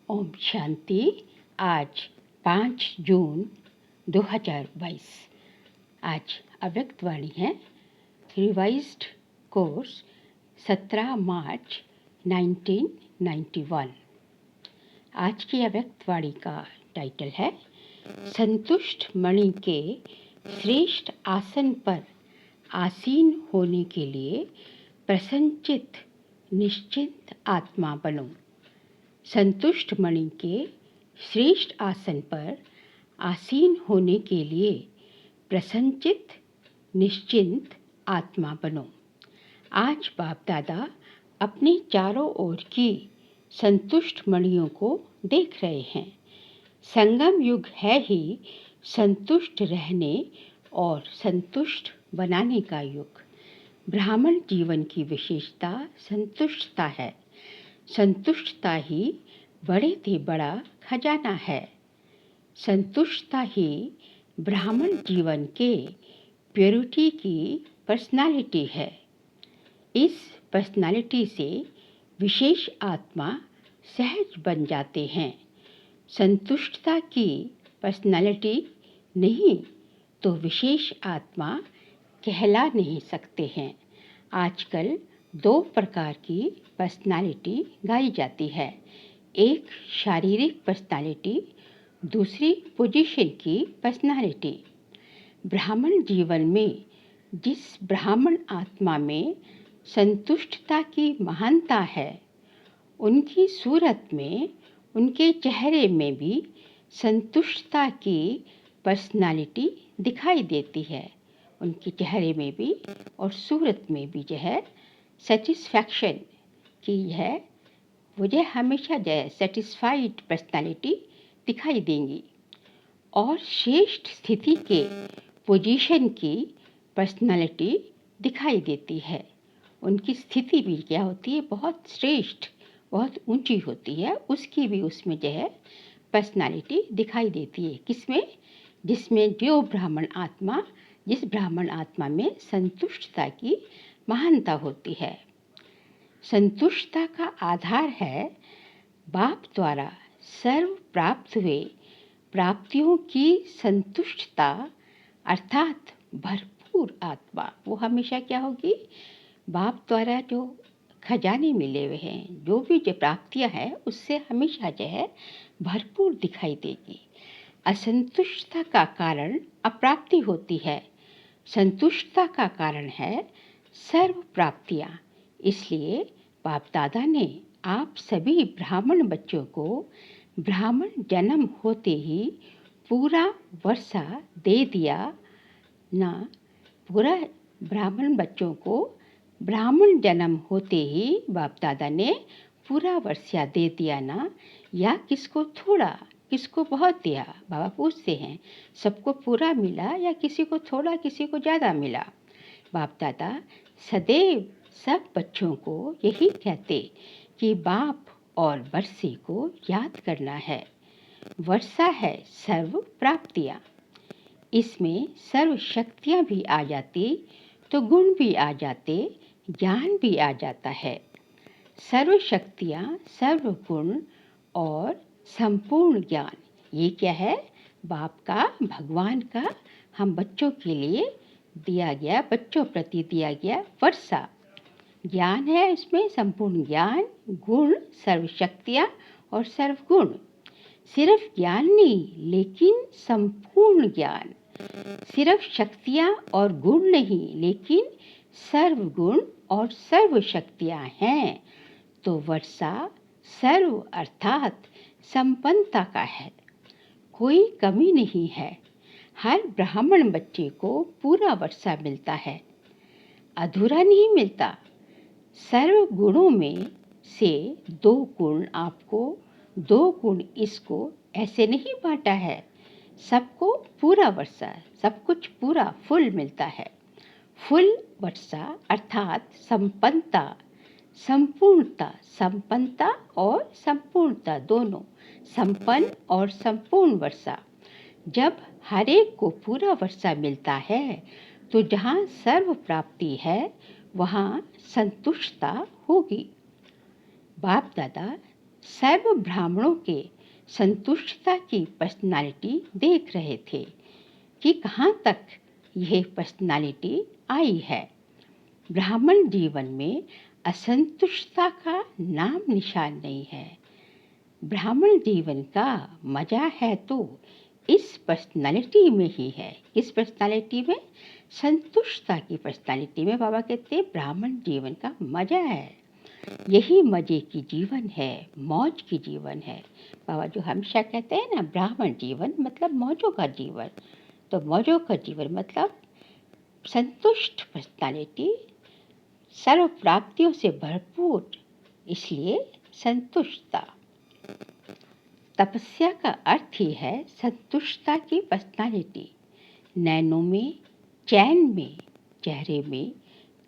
ओम शांति। आज 5 जून 2022। आज अव्यक्त वाणी है। रिवाइज्ड कोर्स 17 मार्च 1991। आज की अव्यक्त वाणी का टाइटल है संतुष्ट मणि के श्रेष्ठ आसन पर आसीन होने के लिए प्रसन्नचित्त निश्चिंत आत्मा बनो। संतुष्ट मणि के श्रेष्ठ आसन पर आसीन होने के लिए प्रसन्नचित्त निश्चिंत आत्मा बनो। आज बाप दादा अपने चारों ओर की संतुष्ट मणियों को देख रहे हैं। संगम युग है ही संतुष्ट रहने और संतुष्ट बनाने का युग। ब्राह्मण जीवन की विशेषता संतुष्टता है। संतुष्टता ही बड़े से बड़ा खजाना है। संतुष्टता ही ब्राह्मण जीवन के प्योरिटी की पर्सनालिटी है। इस पर्सनालिटी से विशेष आत्मा सहज बन जाते हैं। संतुष्टता की पर्सनालिटी नहीं तो विशेष आत्मा कहला नहीं सकते हैं। आजकल 2 प्रकार की पर्सनालिटी गाई जाती है। एक शारीरिक पर्सनालिटी, दूसरी पोजीशन की पर्सनालिटी। ब्राह्मण जीवन में जिस ब्राह्मण आत्मा में संतुष्टता की महानता है, उनकी सूरत में, उनके चेहरे में भी संतुष्टता की पर्सनालिटी दिखाई देती है। उनके चेहरे में भी और सूरत में भी जो है सेटिस्फैक्शन की है, मुझे हमेशा जो है सेटिस्फाइड पर्सनालिटी दिखाई देंगी। और श्रेष्ठ स्थिति के पोजीशन की पर्सनालिटी दिखाई देती है। उनकी स्थिति भी क्या होती है, बहुत श्रेष्ठ, बहुत ऊंची होती है। उसकी भी उसमें जो है पर्सनालिटी दिखाई देती है। किसमें? जिसमें जिस ब्राह्मण आत्मा में संतुष्टता की महानता होती है। संतुष्टता का आधार है बाप द्वारा सर्व प्राप्त हुए प्राप्तियों की संतुष्टता, अर्थात भरपूर आत्मा। वो हमेशा क्या होगी? बाप द्वारा जो खजाने मिले हुए हैं, जो भी जो प्राप्तियां हैं, उससे हमेशा जो है भरपूर दिखाई देगी। असंतुष्टता का कारण अप्राप्ति होती है। संतुष्टता का कारण है सर्व प्राप्तियां। इसलिए बाप दादा ने आप सभी ब्राह्मण बच्चों को ब्राह्मण जन्म होते ही पूरा वर्षा दे दिया ना। पूरा ब्राह्मण बच्चों को ब्राह्मण जन्म होते ही बाप दादा ने पूरा वर्षा दे दिया ना, या किसको थोड़ा, किसको बहुत दिया? बाबा पूछते हैं, सबको पूरा मिला या किसी को थोड़ा, किसी को ज़्यादा मिला? बाप दादा सदैव सब बच्चों को यही कहते कि बाप और वर्षे को याद करना है। वर्षा है सर्व प्राप्तियाँ। इसमें सर्व शक्तियाँ भी आ जाती तो गुण भी आ जाते, ज्ञान भी आ जाता है। सर्व शक्तियाँ, सर्व गुण और संपूर्ण ज्ञान, ये क्या है? बाप का, भगवान का हम बच्चों के लिए दिया गया, बच्चों प्रति दिया गया वर्षा। ज्ञान है इसमें, संपूर्ण ज्ञान, गुण, सर्व शक्तियाँ और सर्व गुण। सिर्फ ज्ञान नहीं, लेकिन संपूर्ण ज्ञान। सिर्फ शक्तियाँ और गुण नहीं, लेकिन सर्व गुण और सर्व शक्तियाँ हैं। तो वर्षा सर्व अर्थात संपन्नता का है। कोई कमी नहीं है। हर ब्राह्मण बच्चे को पूरा वर्षा मिलता है, अधूरा नहीं मिलता। सर्व गुणों में से 2 गुण आपको, 2 गुण इसको, ऐसे नहीं बांटा है। सबको पूरा वर्षा, सब कुछ पूरा फुल मिलता है। फुल वर्षा अर्थात संपन्नता, संपूर्णता। संपन्नता और संपूर्णता दोनों, संपन्न और संपूर्ण वर्षा। जब हर एक को पूरा वर्षा मिलता है तो जहाँ सर्व प्राप्ति है वहाँ संतुष्टता होगी। बाप दादा सर्व ब्राह्मणों के संतुष्टता की पर्सनालिटी देख रहे थे कि कहाँ तक यह पर्सनालिटी आई है। ब्राह्मण जीवन में असंतुष्टता का नाम निशान नहीं है। ब्राह्मण जीवन का मजा है तो इस पर्सनालिटी में ही है। किस पर्सनालिटी में? संतुष्टता की पर्सनालिटी में। बाबा कहते हैं ब्राह्मण जीवन का मजा है, यही मजे की जीवन है, मौज की जीवन है। बाबा जो हमेशा कहते हैं ना, ब्राह्मण जीवन मतलब मौजों का जीवन। तो मौजों का जीवन मतलब संतुष्ट पर्सनालिटी, सर्व प्राप्तियों से भरपूर, इसलिए संतुष्टता। तपस्या का अर्थ ही है संतुष्टता की पर्सनालिटी। नैनों में, चैन में, चेहरे में,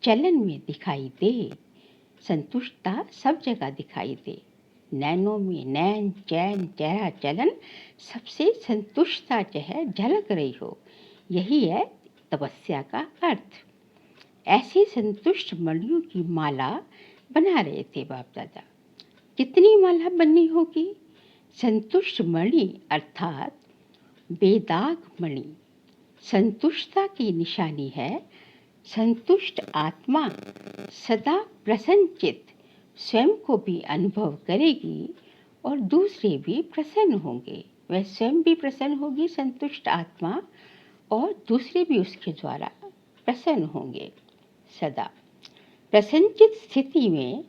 चलन में दिखाई दे। संतुष्टता सब जगह दिखाई दे। नैनों में नैन, चैन, चेहरा, चलन, सबसे संतुष्टता जो है झलक रही हो, यही है तपस्या का अर्थ। ऐसी संतुष्ट मणियों की माला बना रहे थे बाप दादा। कितनी माला बननी होगी? संतुष्ट मणि अर्थात बेदाग मणि संतुष्टता की निशानी है। संतुष्ट आत्मा सदा प्रसन्नचित्त स्वयं को भी अनुभव करेगी और दूसरे भी प्रसन्न होंगे। वह स्वयं भी प्रसन्न होगी संतुष्ट आत्मा, और दूसरे भी उसके द्वारा प्रसन्न होंगे। सदा प्रसन्नचित्त स्थिति में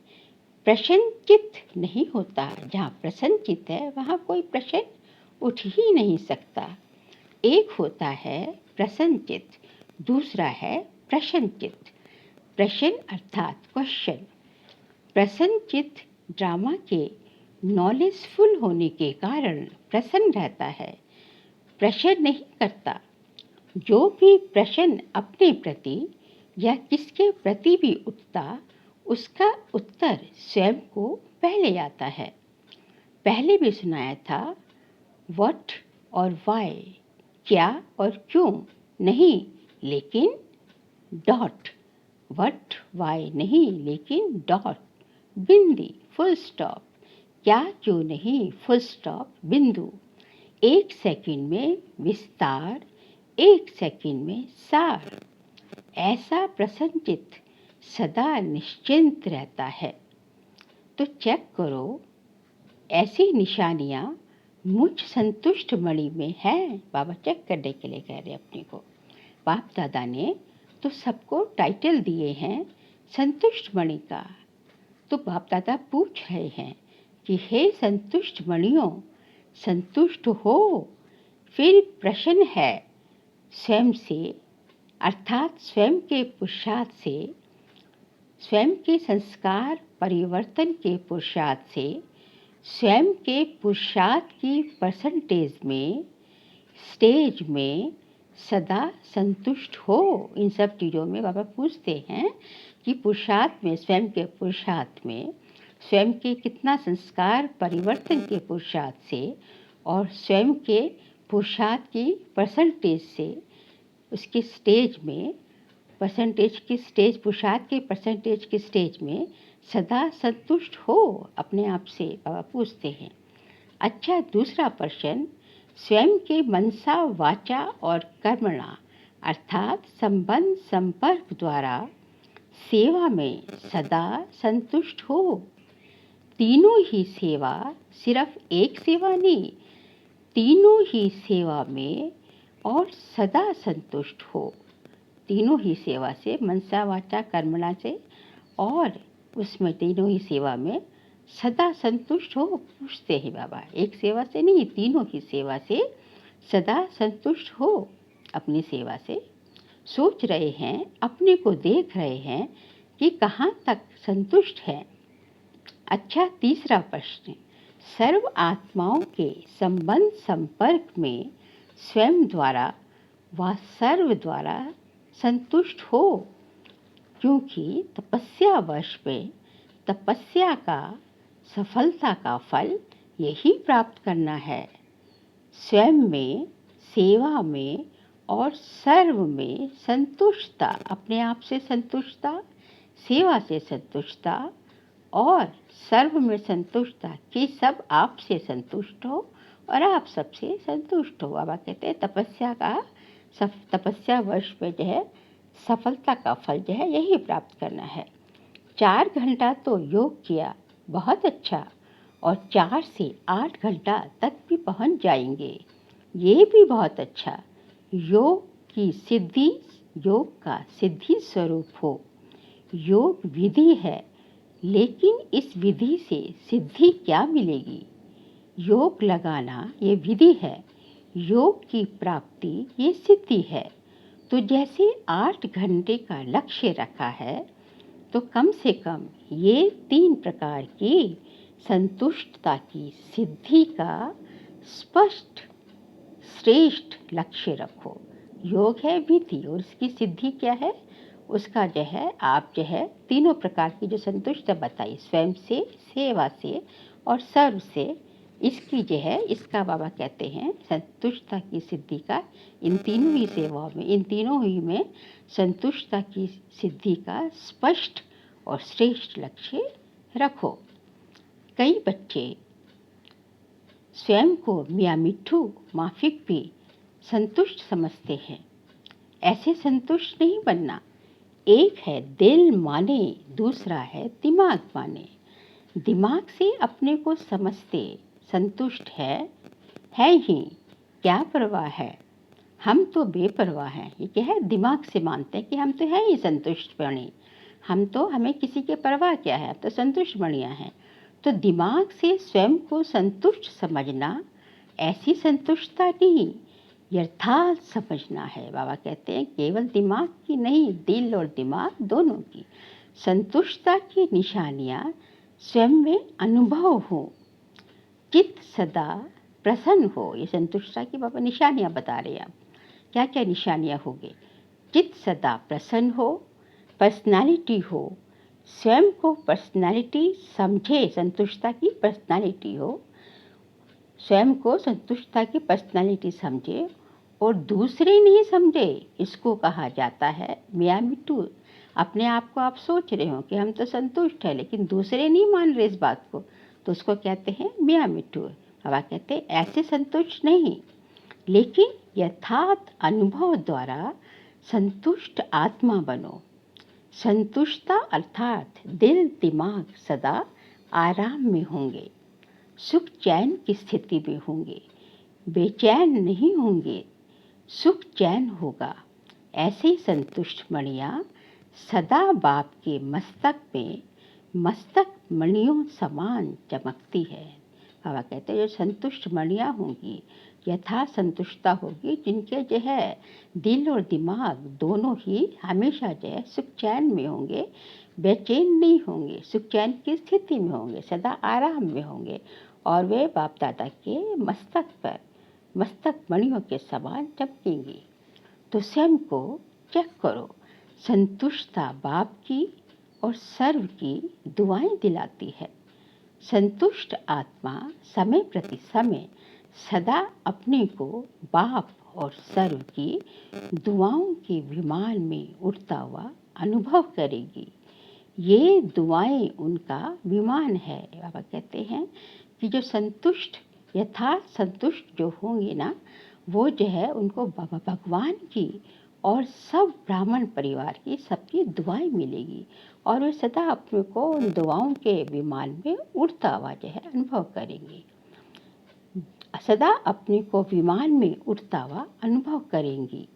प्रसन्नचित्त नहीं होता। जहाँ प्रसन्नचित्त है वहाँ कोई प्रश्न उठ ही नहीं सकता। एक होता है प्रसन्नचित्त, दूसरा है प्रसन्नचित्त। प्रश्न अर्थात क्वेश्चन। प्रसन्नचित्त ड्रामा के नॉलेजफुल होने के कारण प्रसन्न रहता है, प्रश्न नहीं करता। जो भी प्रश्न अपने प्रति या किसके प्रति भी उठता, उसका उत्तर स्वयं को पहले आता है। पहले भी सुनाया था, व्हाट और वाई, क्या और क्यों नहीं, लेकिन डॉट। व्हाट वाई नहीं, लेकिन डॉट, बिंदी, फुल स्टॉप। क्या क्यों नहीं, फुल स्टॉप, बिंदु। एक सेकंड में विस्तार, एक सेकंड में सार। ऐसा प्रसन्नचित्त सदा निश्चिंत रहता है। तो चेक करो, ऐसी निशानियाँ मुझ संतुष्ट मणि में है। बाबा चेक करने के लिए कह रहे अपने को। बाप दादा ने तो सबको टाइटल दिए हैं संतुष्ट मणि का। तो बाप दादा पूछ रहे हैं कि हे संतुष्ट मणियों, संतुष्ट हो? फिर प्रश्न है स्वयं से, अर्थात स्वयं के पुरुषार्थ से, स्वयं के संस्कार परिवर्तन के पुरुषार्थ से, स्वयं के पुरुषार्थ की परसेंटेज में, स्टेज में सदा संतुष्ट हो। इन सब चीज़ों में बाबा पूछते हैं कि पुरुषार्थ में, स्वयं के पुरुषार्थ में, स्वयं के कितना संस्कार परिवर्तन के पुरुषार्थ से और स्वयं के पुरुषार्थ की परसेंटेज से, उसके स्टेज में, परसेंटेज की स्टेज, पुरुषार्थ के परसेंटेज की स्टेज में सदा संतुष्ट हो अपने आप से, बाबा पूछते हैं। अच्छा, दूसरा प्रश्न, स्वयं के मनसा, वाचा और कर्मणा अर्थात संबंध संपर्क द्वारा सेवा में सदा संतुष्ट हो। तीनों ही सेवा, सिर्फ एक सेवा नहीं, तीनों ही सेवा में और सदा संतुष्ट हो। तीनों ही सेवा से, मनसा वाचा कर्मणा से, और उसमें तीनों ही सेवा में सदा संतुष्ट हो। पूछते हैं बाबा, एक सेवा से नहीं, तीनों ही सेवा से सदा संतुष्ट हो अपनी सेवा से। सोच रहे हैं, अपने को देख रहे हैं कि कहाँ तक संतुष्ट है। अच्छा, तीसरा प्रश्न, सर्व आत्माओं के संबंध संपर्क में स्वयं द्वारा व सर्व द्वारा संतुष्ट हो, क्योंकि तपस्या वर्ष में तपस्या का सफलता का फल यही प्राप्त करना है। स्वयं में, सेवा में और सर्व में संतुष्टता, अपने आप से संतुष्टता, सेवा से संतुष्टता और सर्व में संतुष्ट था कि सब आपसे संतुष्ट हो और आप सबसे संतुष्ट हो। बाबा कहते हैं तपस्या वर्ष में जो है सफलता का फल जो है यही प्राप्त करना है। 4 घंटा तो योग किया, बहुत अच्छा, और 4 से 8 घंटा तक भी पहुंच जाएंगे, ये भी बहुत अच्छा। योग की सिद्धि योग का सिद्धि स्वरूप हो। योग विधि है, लेकिन इस विधि से सिद्धि क्या मिलेगी? योग लगाना ये विधि है, योग की प्राप्ति ये सिद्धि है। तो जैसे 8 घंटे का लक्ष्य रखा है, तो कम से कम ये 3 प्रकार की संतुष्टता की सिद्धि का स्पष्ट श्रेष्ठ लक्ष्य रखो। योग है विधि और इसकी सिद्धि क्या है, उसका जो है आप जो है तीनों प्रकार की जो संतुष्टता बताई, स्वयं से, सेवा से और सर्व से, इसकी जो है इसका बाबा कहते हैं संतुष्टता की सिद्धि का इन तीनों ही सेवाओं में, इन तीनों ही में संतुष्टता की सिद्धि का स्पष्ट और श्रेष्ठ लक्ष्य रखो। कई बच्चे स्वयं को मियाँ मिट्ठू माफिक भी संतुष्ट समझते हैं। ऐसे संतुष्ट नहीं बनना। एक है दिल माने, दूसरा है दिमाग माने। दिमाग से अपने को समझते संतुष्ट है ही, क्या परवाह है, हम तो बेपरवाह हैं। ये क्या है, दिमाग से मानते हैं कि हम तो हैं ही संतुष्ट प्राणी, हमें किसी के परवाह क्या है, अब तो संतुष्ट बढ़िया हैं। तो दिमाग से स्वयं को संतुष्ट समझना ऐसी संतुष्टता नहीं, यथार्थ समझना है। बाबा कहते हैं केवल दिमाग की नहीं, दिल और दिमाग दोनों की संतुष्टता की निशानियाँ स्वयं में अनुभव हो, चित्त सदा प्रसन्न हो। ये संतुष्टता की बाबा निशानियाँ बता रहे हैं। क्या क्या निशानियाँ होंगी? चित्त सदा प्रसन्न हो, पर्सनालिटी हो, स्वयं को पर्सनालिटी समझे, संतुष्टता की पर्सनालिटी हो, स्वयं को संतुष्टता की पर्सनालिटी समझे और दूसरे नहीं समझे। इसको कहा जाता है मियाँ मिट्ठू। अपने आप को आप सोच रहे हो कि हम तो संतुष्ट है, लेकिन दूसरे नहीं मान रहे इस बात को, तो उसको कहते हैं मियाँ मिट्ठू। बाबा कहते हैं ऐसे संतुष्ट नहीं, लेकिन यथार्थ अनुभव द्वारा संतुष्ट आत्मा बनो। संतुष्टता अर्थात दिल दिमाग सदा आराम में होंगे, सुख चैन की स्थिति में होंगे, बेचैन नहीं होंगे, सुख चैन होगा। ऐसे संतुष्ट मणियाँ सदा बाप के मस्तक मणियों समान चमकती है। बाबा कहते हैं जो संतुष्ट मणियाँ होंगी, यथा संतुष्टता होगी, जिनके जो है दिल और दिमाग दोनों ही हमेशा जो है सुख चैन में होंगे, बेचैन नहीं होंगे, सुख चैन की स्थिति में होंगे, सदा आराम में होंगे, और वे बाप दादा के मस्तक मणियों के समान चमकेंगी। तो स्वयं को चेक करो। संतुष्टता बाप की और सर्व की दुआएं दिलाती है। संतुष्ट आत्मा समय प्रति समय सदा अपने को बाप और सर्व की दुआओं के विमान में उड़ता हुआ अनुभव करेगी। ये दुआएं उनका विमान है। बाबा कहते हैं कि जो संतुष्ट यथार्थ संतुष्ट जो होंगे ना, वो जो है उनको बाबा भगवान की और सब ब्राह्मण परिवार की सबकी दुआएं मिलेगी, और वे सदा अपने को उन दुआओं के विमान में उड़ता हुआ जो है अनुभव करेंगे। सदा अपने को विमान में उड़ता हुआ अनुभव करेंगी।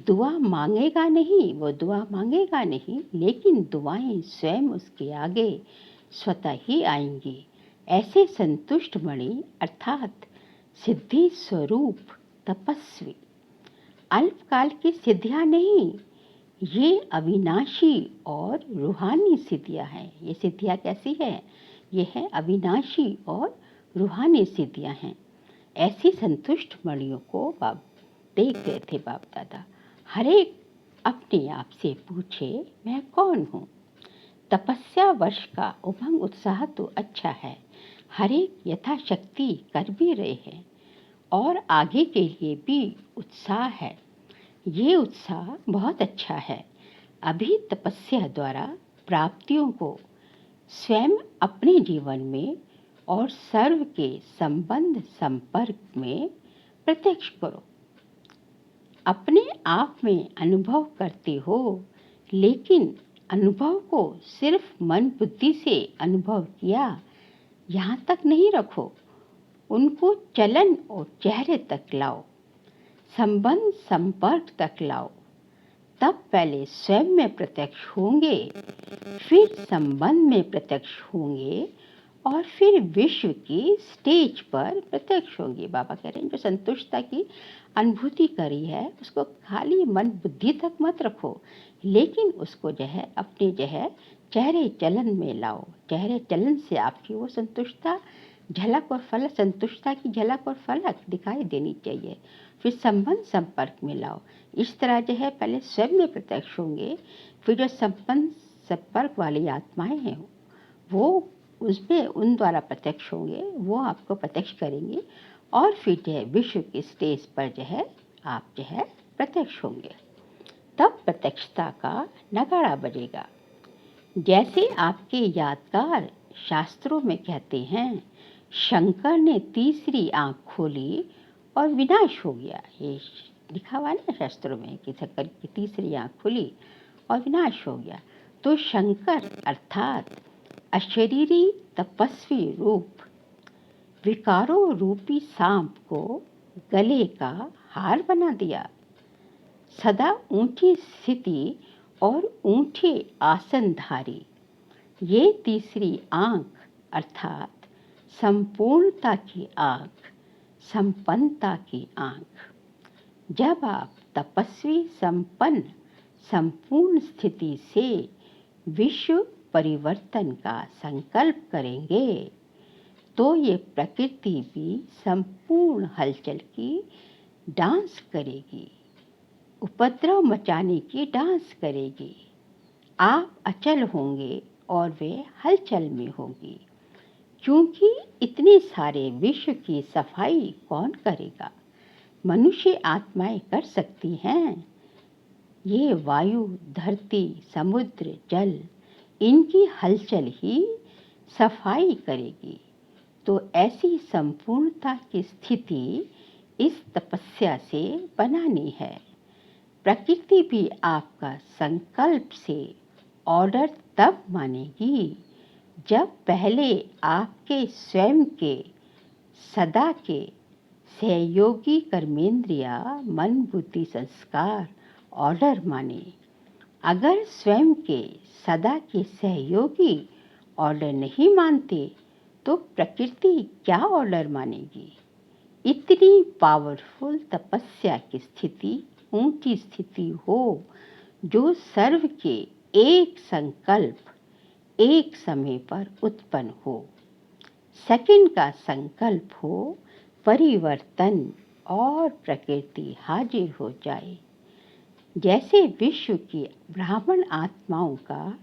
दुआ मांगेगा नहीं, वो दुआ मांगेगा नहीं, लेकिन दुआएं स्वयं उसके आगे स्वतः ही आएंगी। ऐसे संतुष्ट मणि अर्थात सिद्धि स्वरूप तपस्वी अल्पकाल की सिद्धियां नहीं, ये अविनाशी और रूहानी सिद्धियां हैं। ये सिद्धियां कैसी है? ये है अविनाशी और रूहानी सिद्धियां हैं। ऐसी संतुष्ट मणियों को बाप देख रहे थे बाप दादा। हर एक अपने आप से पूछे मैं कौन हूँ। तपस्या वर्ष का उमंग उत्साह तो अच्छा है, हर एक यथाशक्ति कर भी रहे हैं और आगे के लिए भी उत्साह है। ये उत्साह बहुत अच्छा है। अभी तपस्या द्वारा प्राप्तियों को स्वयं अपने जीवन में और सर्व के संबंध संपर्क में प्रत्यक्ष करो। अपने आप में अनुभव करते हो, लेकिन अनुभव को सिर्फ मन बुद्धि से अनुभव किया यहाँ तक नहीं रखो, उनको चलन और चेहरे तक लाओ, संबंध संपर्क तक लाओ। तब पहले स्वयं में प्रत्यक्ष होंगे, फिर संबंध में प्रत्यक्ष होंगे और फिर विश्व की स्टेज पर प्रत्यक्ष होंगे। बाबा कह रहे हैं जो संतुष्टता की अनुभूति करी है उसको खाली मन बुद्धि तक मत रखो, लेकिन उसको अपने चेहरे चलन में लाओ। चेहरे चलन से आपकी वो संतुष्टता झलक और फलक, संतुष्टता की झलक और फलक दिखाई देनी चाहिए। फिर संबंध संपर्क में लाओ। इस तरह पहले स्वयं में प्रत्यक्ष होंगे, फिर जो संबंध संपर्क वाली आत्माएं हैं वो उसमें उन द्वारा प्रत्यक्ष होंगे, वो आपको प्रत्यक्ष करेंगे और फिर विश्व के स्टेज पर आप प्रत्यक्ष होंगे। तब प्रत्यक्षता का नगाड़ा बजेगा। जैसे आपके यादगार शास्त्रों में कहते हैं, शंकर ने तीसरी आंख खोली और विनाश हो गया। ये लिखा हुआ है ना शास्त्रों में कि शंकर की तीसरी आंख खुली और विनाश हो गया। तो शंकर अर्थात अशरीरी तपस्वी रूप विकारों रूपी सांप को गले का हार बना दिया। सदा ऊंची स्थिति और ऊंचे आसनधारी ये तीसरी आंख अर्थात संपूर्णता की आंख, संपन्नता की आंख। जब आप तपस्वी संपन्न संपूर्ण स्थिति से विश्व परिवर्तन का संकल्प करेंगे तो ये प्रकृति भी संपूर्ण हलचल की डांस करेगी, उपद्रव मचाने की डांस करेगी। आप अचल होंगे और वे हलचल में होगी, क्योंकि इतने सारे विश्व की सफाई कौन करेगा? मनुष्य आत्माएं कर सकती हैं। ये वायु, धरती, समुद्र, जल, इनकी हलचल ही सफाई करेगी। तो ऐसी संपूर्णता की स्थिति इस तपस्या से बनानी है। प्रकृति भी आपका संकल्प से ऑर्डर तब मानेगी जब पहले आपके स्वयं के सदा के सहयोगी कर्मेंद्रिया मन बुद्धि संस्कार ऑर्डर माने। अगर स्वयं के सदा के सहयोगी ऑर्डर नहीं मानते तो प्रकृति क्या ऑर्डर मानेगी? इतनी पावरफुल तपस्या की स्थिति ऊंची स्थिति हो जो सर्व के एक संकल्प एक समय पर उत्पन्न हो, सेकंड का संकल्प हो परिवर्तन और प्रकृति हाजिर हो जाए। जैसे विश्व की ब्राह्मण आत्माओं का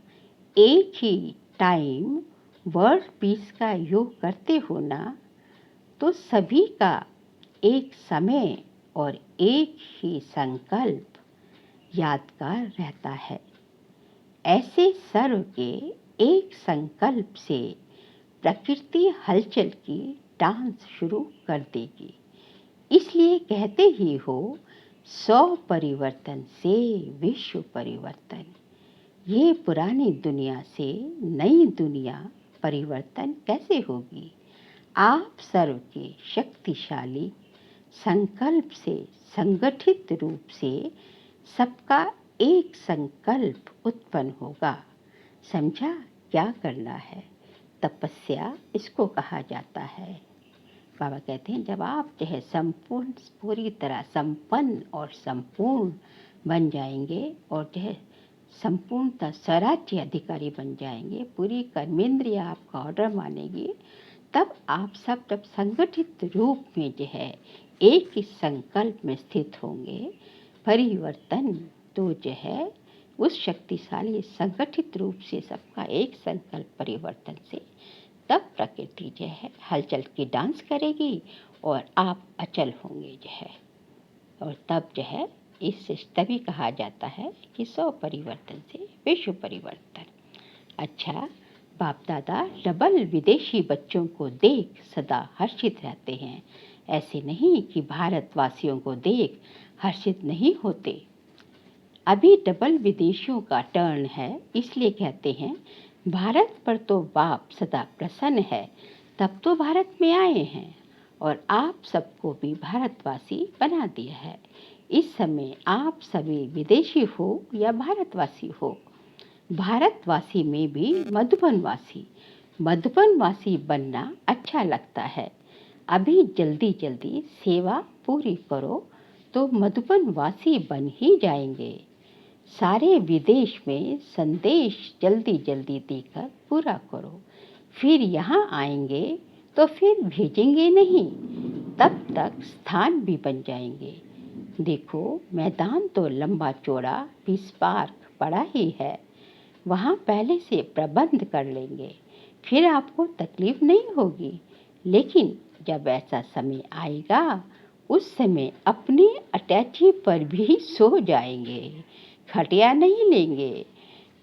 एक ही टाइम वर्ल्ड पीस का योग करते हो ना, तो सभी का एक समय और एक ही संकल्प यादगार रहता है। ऐसे सर्व के एक संकल्प से प्रकृति हलचल की डांस शुरू कर देगी। इसलिए कहते ही हो 100 परिवर्तन से विश्व परिवर्तन। ये पुरानी दुनिया से नई दुनिया परिवर्तन कैसे होगी? आप सर्व के शक्तिशाली संकल्प से संगठित रूप से सबका एक संकल्प उत्पन्न होगा। समझा क्या करना है? तपस्या इसको कहा जाता है। बाबा कहते हैं जब आप संपूर्ण पूरी तरह संपन्न और संपूर्ण बन जाएंगे और संपूर्णतः स्वराज्य अधिकारी बन जाएंगे, पूरी कर्मेंद्रिया आपका ऑर्डर मानेगी, तब आप सब जब संगठित रूप में एक ही संकल्प में स्थित होंगे, परिवर्तन तो उस शक्तिशाली संगठित रूप से सबका एक संकल्प परिवर्तन से तब प्रकृति हलचल की डांस करेगी और आप अचल होंगे और तब इससे तभी कहा जाता है कि 100 परिवर्तन से विश्व परिवर्तन। अच्छा, बाप दादा डबल विदेशी बच्चों को देख सदा हर्षित रहते हैं। ऐसे नहीं कि भारतवासियों को देख हर्षित नहीं होते। अभी डबल विदेशियों का टर्न है, इसलिए कहते हैं भारत पर तो बाप सदा प्रसन्न है, तब तो भारत में आए हैं और आप सबको भी भारतवासी बना दिया है। इस समय आप सभी विदेशी हो या भारतवासी हो, भारतवासी में भी मधुबनवासी बनना अच्छा लगता है। अभी जल्दी जल्दी सेवा पूरी करो तो मधुबनवासी बन ही जाएंगे। सारे विदेश में संदेश जल्दी जल्दी देकर पूरा करो, फिर यहाँ आएंगे तो फिर भेजेंगे नहीं, तब तक स्थान भी बन जाएंगे। देखो मैदान तो लंबा चौड़ा पीस पार्क पड़ा ही है, वहाँ पहले से प्रबंध कर लेंगे, फिर आपको तकलीफ नहीं होगी। लेकिन जब ऐसा समय आएगा उस समय अपने अटैची पर भी सो जाएंगे, खटिया नहीं लेंगे।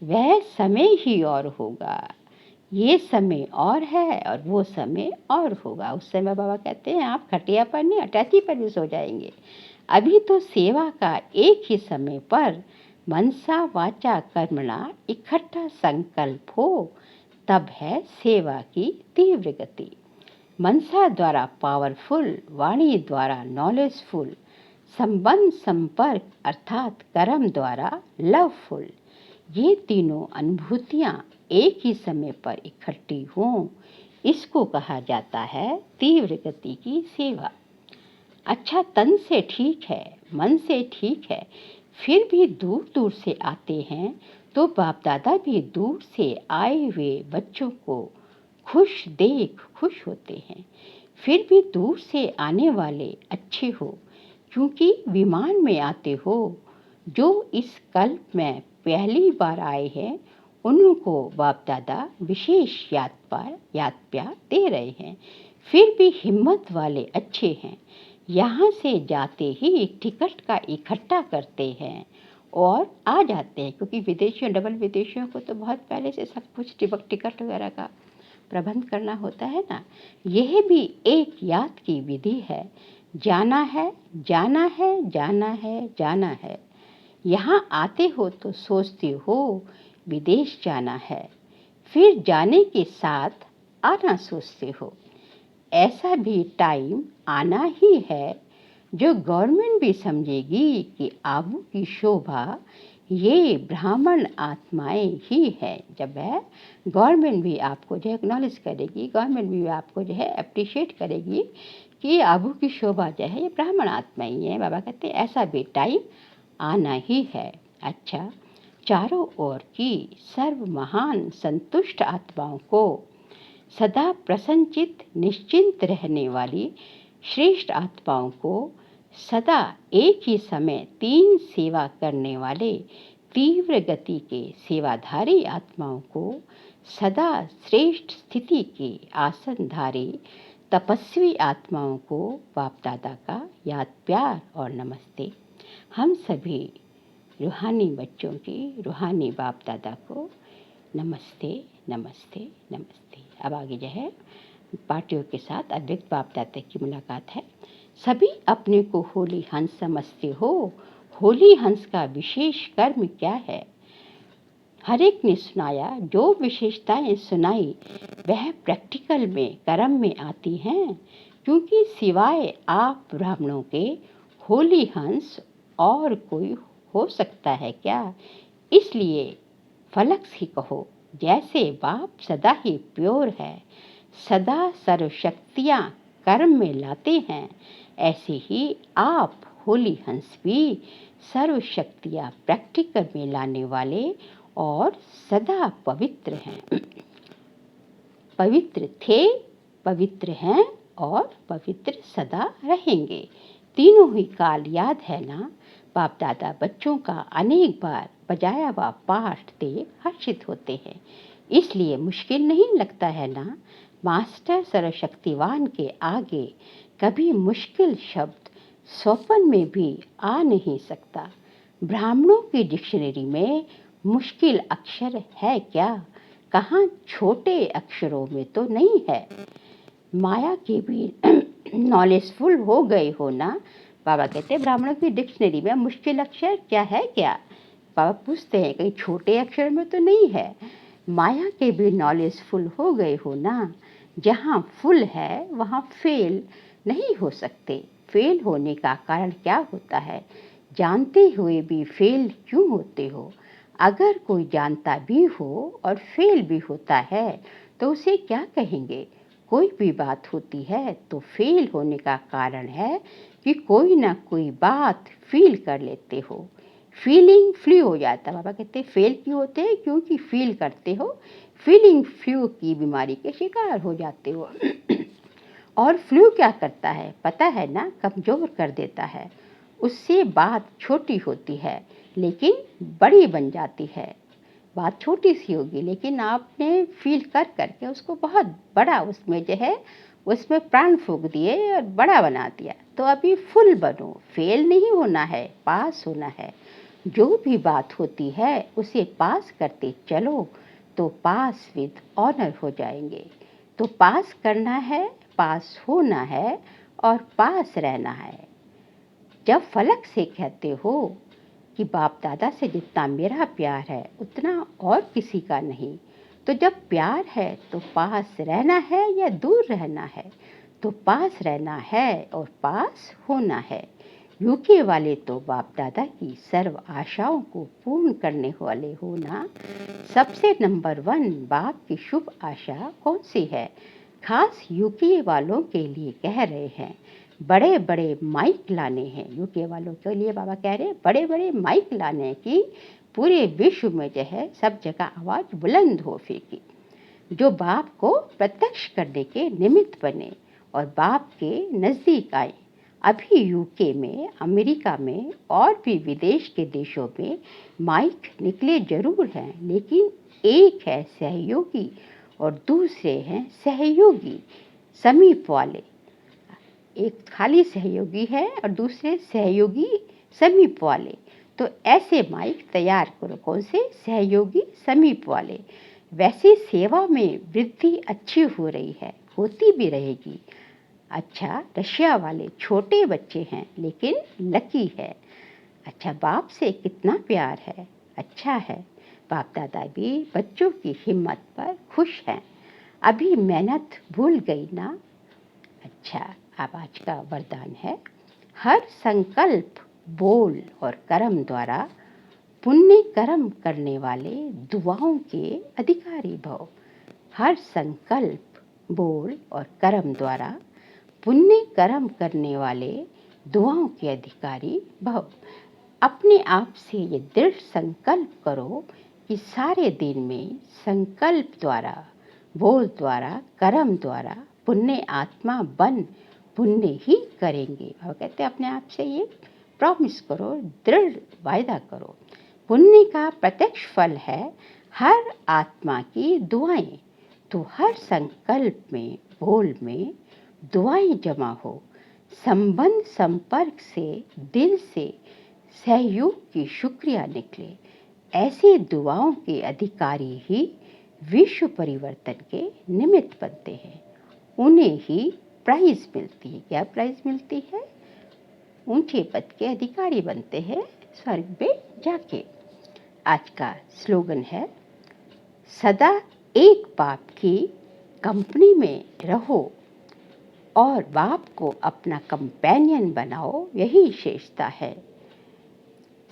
वह समय ही और होगा, ये समय और है और वो समय और होगा। उस समय बाबा कहते हैं आप खटिया पर नहीं अटैची पर भी सो जाएंगे। अभी तो सेवा का एक ही समय पर मनसा वाचा कर्मणा इकट्ठा संकल्प हो, तब है सेवा की तीव्र गति। मनसा द्वारा पावरफुल, वाणी द्वारा नॉलेजफुल, संबंध संपर्क अर्थात कर्म द्वारा लवफुल। ये तीनों अनुभूतियाँ एक ही समय पर इकट्ठी हों, इसको कहा जाता है तीव्र गति की सेवा। अच्छा तन से ठीक है, मन से ठीक है, फिर भी दूर दूर से आते हैं तो बाप दादा भी दूर से आए हुए बच्चों को खुश देख खुश होते हैं। फिर भी दूर से आने वाले अच्छे हो, क्योंकि विमान में आते हो। जो इस कल्प में पहली बार आए हैं उनको बाप दादा विशेष याद प्यार दे रहे हैं। फिर भी हिम्मत वाले अच्छे हैं, यहाँ से जाते ही टिकट का इकट्ठा करते हैं और आ जाते हैं, क्योंकि विदेशियों डबल विदेशियों को तो बहुत पहले से सब कुछ टिकट वगैरह का प्रबंध करना होता है ना। यह भी एक याद की विधि है, जाना है जाना है जाना है जाना है। यहाँ आते हो तो सोचते हो विदेश जाना है, फिर जाने के साथ आना सोचते हो। ऐसा भी टाइम आना ही है जो गवर्नमेंट भी समझेगी कि आबू की शोभा ये ब्राह्मण आत्माएं ही है। जब है गवर्नमेंट भी आपको जो है एक्नॉलेज करेगी, गवर्नमेंट भी आपको जो है अप्रिशिएट करेगी कि आबू की शोभा जो है ये ब्राह्मण आत्मा ही है। बाबा कहते हैं ऐसा भी टाइम आना ही है। अच्छा, चारों ओर की सर्व महान संतुष्ट आत्माओं को सदा प्रसन्नचित निश्चिंत रहने वाली श्रेष्ठ आत्माओं को सदा एक ही समय 3 सेवा करने वाले तीव्र गति के सेवाधारी आत्माओं को सदा श्रेष्ठ स्थिति के आसनधारी तपस्वी आत्माओं को बाप दादा का याद प्यार और नमस्ते। हम सभी रूहानी बच्चों की रूहानी बाप दादा को नमस्ते नमस्ते नमस्ते। अब आगे जो है पार्टियों के साथ अद्वैत बाप दादा की मुलाकात है। सभी अपने को होली हंस समझते हो, होली हंस का विशेष कर्म क्या है? हर एक ने सुनाया, जो विशेषताएं सुनाई वह प्रैक्टिकल में कर्म में आती हैं, क्योंकि सिवाय आप ब्राह्मणों के होली हंस और कोई हो सकता है क्या? इसलिए फलक ही कहो, जैसे बाप सदा ही प्योर है, सदा सर्वशक्तियाँ कर्म में लाते हैं, ऐसे ही आप होली हंस भी सर्वशक्तियाँ प्रैक्टिकल में लाने वाले और सदा पवित्र हैं। पवित्र थे, पवित्र हैं और पवित्र सदा रहेंगे। तीनों ही काल याद है ना? बाप दादा बच्चों का अनेक बार बजाया हुआ पाठ देख हर्षित होते हैं, इसलिए मुश्किल नहीं लगता है ना? मास्टर सर्वशक्तिवान के आगे कभी मुश्किल शब्द स्वप्न में भी आ नहीं सकता। ब्राह्मणों की डिक्शनरी में मुश्किल अक्षर है क्या? कहाँ छोटे अक्षरों में तो नहीं है। माया के भी नॉलेजफुल हो गए हो ना। बाबा कहते हैं ब्राह्मणों की डिक्शनरी में मुश्किल अक्षर क्या है क्या। बाबा पूछते हैं कहीं छोटे अक्षर में तो नहीं है। माया के भी नॉलेजफुल हो गए हो ना। जहाँ फुल है वहाँ फेल नहीं हो सकते। फेल होने का कारण क्या होता है, जानते हुए भी फेल क्यों होते हो। अगर कोई जानता भी हो और फेल भी होता है तो उसे क्या कहेंगे। कोई भी बात होती है तो फेल होने का कारण है कि कोई ना कोई बात फील कर लेते हो। फीलिंग फ्लू हो जाता है। बाबा कहते हैं फेल क्यों होते हैं, क्योंकि फील करते हो। फीलिंग फ्लू की बीमारी के शिकार हो जाते हो। और फ्लू क्या करता है पता है ना, कमज़ोर कर देता है। उससे बात छोटी होती है लेकिन बड़ी बन जाती है। बात छोटी सी होगी लेकिन आपने फील कर करके उसको बहुत बड़ा उसमें प्राण फूंक दिए और बड़ा बना दिया। तो अभी फुल बनो, फेल नहीं होना है, पास होना है। जो भी बात होती है उसे पास करते चलो तो पास विद ऑनर हो जाएंगे। तो पास करना है, पास होना है और पास रहना है। जब फलक से कहते हो कि बाप दादा से जितना मेरा प्यार है उतना और किसी का नहीं, तो जब प्यार है तो पास रहना है या दूर रहना है। तो पास रहना है और पास होना है। यूके वाले तो बाप दादा की सर्व आशाओं को पूर्ण करने वाले हो ना। सबसे नंबर 1 बाप की शुभ आशा कौन सी है। खास यूके वालों के लिए कह रहे हैं, बड़े बड़े माइक लाने हैं। यूके वालों के लिए बाबा कह रहे हैं बड़े बड़े माइक लाने की पूरे विश्व में सब जगह आवाज़ बुलंद हो फेंकी। जो बाप को प्रत्यक्ष करने के निमित्त बने और बाप के नज़दीक आए। अभी यूके में, अमेरिका में और भी विदेश के देशों में माइक निकले जरूर हैं, लेकिन एक है सहयोगी और दूसरे हैं सहयोगी समीप वाले। एक खाली सहयोगी है और दूसरे सहयोगी समीप वाले। तो ऐसे माइक तैयार करो। कौन से? सहयोगी समीप वाले। वैसे सेवा में वृद्धि अच्छी हो रही है, होती भी रहेगी। अच्छा, रशिया वाले छोटे बच्चे हैं लेकिन लकी है। अच्छा, बाप से कितना प्यार है। अच्छा है, बाप दादा भी बच्चों की हिम्मत पर खुश हैं। अभी मेहनत भूल गई ना। अच्छा, अब आज का वरदान है, हर संकल्प, बोल और कर्म द्वारा पुण्य कर्म करने वाले दुआओं के अधिकारी भव। हर संकल्प, बोल और कर्म द्वारा पुण्य कर्म करने वाले दुआओं के अधिकारी भव। अपने आप से ये दृढ़ संकल्प करो कि सारे दिन में संकल्प द्वारा, बोल द्वारा, कर्म द्वारा पुण्य आत्मा बन पुण्य ही करेंगे। और कहते हैं अपने आप से ये प्रॉमिस करो, दृढ़ वायदा करो। पुण्य का प्रत्यक्ष फल है हर आत्मा की दुआएं। तो हर संकल्प में, बोल में दुआएं जमा हो। संबंध संपर्क से, दिल से सहयोग की शुक्रिया निकले। ऐसे दुआओं के अधिकारी ही विश्व परिवर्तन के निमित्त बनते हैं। उन्हें ही प्राइज मिलती है। क्या प्राइज मिलती है? ऊंचे पद के अधिकारी बनते हैं स्वर्ग में जाके। आज का स्लोगन है, सदा एक बाप की कंपनी में रहो और बाप को अपना कंपेनियन बनाओ, यही विशेषता है।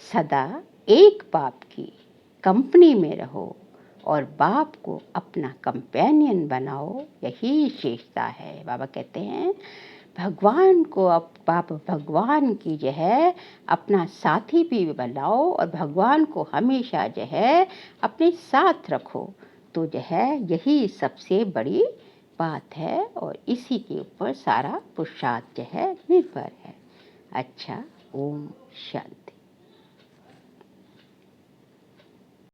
सदा एक बाप की कंपनी में रहो और बाप को अपना कंपेनियन बनाओ, यही विशेषता है। बाबा कहते हैं भगवान को बाप भगवान की अपना साथी भी बनाओ और भगवान को हमेशा अपने साथ रखो। तो यही सबसे बड़ी बात है और इसी के ऊपर सारा पुरुषार्थ निर्भर है। अच्छा, ओम शांति।